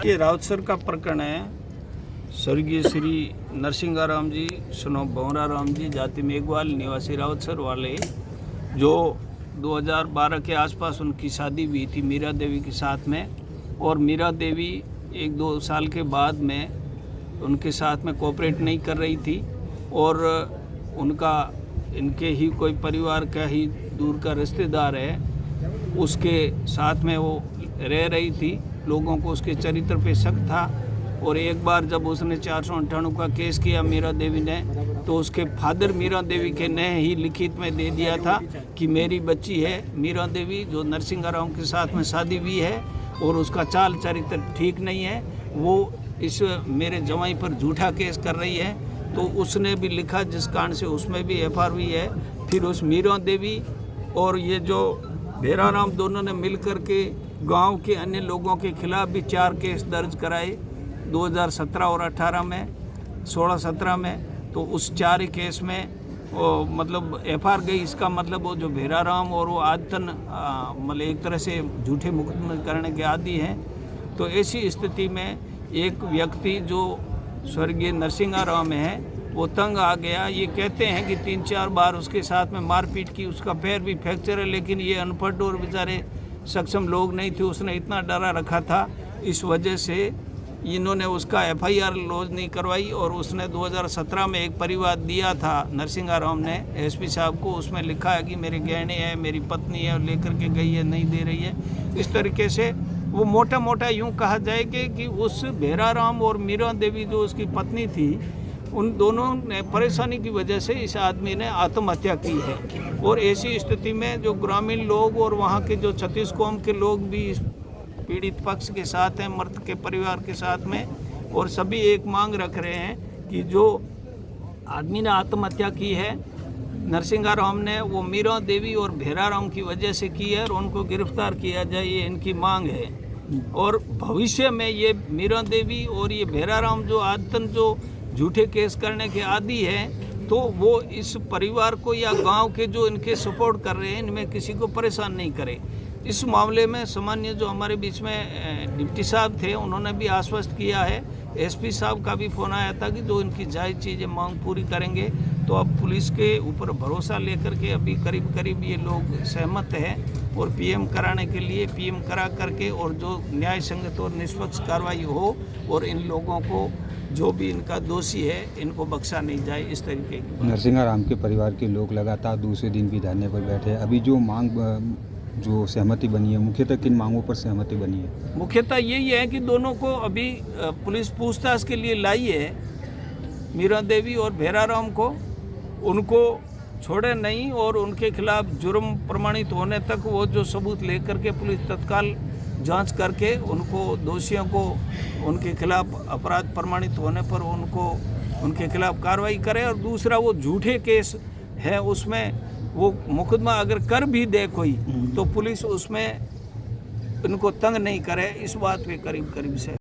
ये राउतसर का प्रकरण है। स्वर्गीय श्री नरसिंहाराम जी सनो भंवराराम जी जाति मेघवाल निवासी राउतसर वाले, जो 2012 के आसपास उनकी शादी हुई थी मीरा देवी के साथ में, और मीरा देवी 1-2 साल के बाद में उनके साथ में कोऑपरेट नहीं कर रही थी, और इनके ही कोई परिवार का ही दूर का रिश्तेदार है, उसके साथ में वो रह रही थी। लोगों को उसके चरित्र पे शक था, और एक बार जब उसने 498 का केस किया मीरा देवी ने, तो उसके फादर मीरा देवी के ने ही लिखित में दे दिया था कि मेरी बच्ची है मीरा देवी, जो नरसिंहाराम के साथ में शादी हुई है और उसका चाल चरित्र ठीक नहीं है, वो इस मेरे जवाई पर झूठा केस कर रही है। तो उसने भी लिखा, जिस कारण से उसमें भी FIR हुई है। फिर उस मीरा देवी और ये जो भेराराम दोनों ने मिल कर के गांव के अन्य लोगों के खिलाफ भी 4 केस दर्ज कराए 2017 और 18 में, 16-17 में। तो उस 4 केस में मतलब FIR गई। इसका मतलब वो जो भेराराम और वो आदतन मतलब एक तरह से झूठे मुकदमे करने के आदी हैं। तो ऐसी स्थिति में एक व्यक्ति जो स्वर्गीय नरसिंहाराम है, वो तंग आ गया। ये कहते हैं कि 3-4 बार उसके साथ में मारपीट की, उसका पैर भी फ्रैक्चर है, लेकिन ये अनपढ़ और बेचारे सक्षम लोग नहीं थे, उसने इतना डरा रखा था। इस वजह से इन्होंने उसका FIR लॉन्च नहीं करवाई, और उसने 2017 में एक परिवाद दिया था नरसिंहाराम ने SP साहब को। उसमें लिखा है कि मेरे गहने हैं, मेरी पत्नी है, लेकर के गई है, नहीं दे रही है। इस तरीके से वो मोटा मोटा यूँ कहा जाए कि उस भेराराम और मीरा देवी जो उसकी पत्नी थी, उन दोनों ने परेशानी की वजह से इस आदमी ने आत्महत्या की है। और ऐसी स्थिति में जो ग्रामीण लोग और वहाँ के जो 36 कौम के लोग भी इस पीड़ित पक्ष के साथ हैं, मर्द के परिवार के साथ में, और सभी एक मांग रख रहे हैं कि जो आदमी ने आत्महत्या की है नरसिंहाराम ने, वो मीरा देवी और भेराराम की वजह से की है, और उनको गिरफ्तार किया जाए, ये इनकी मांग है। और भविष्य में ये मीरा देवी और ये भेराराम जो आदतन जो झूठे केस करने के आदी हैं, तो वो इस परिवार को या गांव के जो इनके सपोर्ट कर रहे हैं, इनमें किसी को परेशान नहीं करे। इस मामले में सामान्य जो हमारे बीच में डिप्टी साहब थे, उन्होंने भी आश्वस्त किया है। SP साहब का भी फ़ोन आया था कि जो इनकी जायज़ चीज़ें मांग पूरी करेंगे। तो अब पुलिस के ऊपर भरोसा लेकर के अभी करीब ये लोग सहमत हैं, और PM कराने के लिए PM करा करके, और जो न्याय संगत और निष्पक्ष कार्रवाई हो, और इन लोगों को जो भी इनका दोषी है इनको बख्शा नहीं जाए, इस तरीके की। नरसिंहाराम के परिवार के लोग लगातार दूसरे दिन भी धरने पर बैठे हैं। अभी जो मांग जो सहमति बनी है, मुख्यतः किन मांगों पर सहमति बनी है? मुख्यतः यही है कि दोनों को अभी पुलिस पूछताछ के लिए लाई है, मीरा देवी और भेराराम को। उनको छोड़े नहीं, और उनके खिलाफ जुर्म प्रमाणित होने तक वो जो सबूत लेकर के पुलिस तत्काल जांच करके उनको दोषियों को उनके खिलाफ अपराध प्रमाणित होने पर उनके खिलाफ कार्रवाई करे। और दूसरा, वो झूठे केस है, उसमें वो मुकदमा अगर कर भी दे कोई, तो पुलिस उसमें इनको तंग नहीं करे, इस बात पे करीब से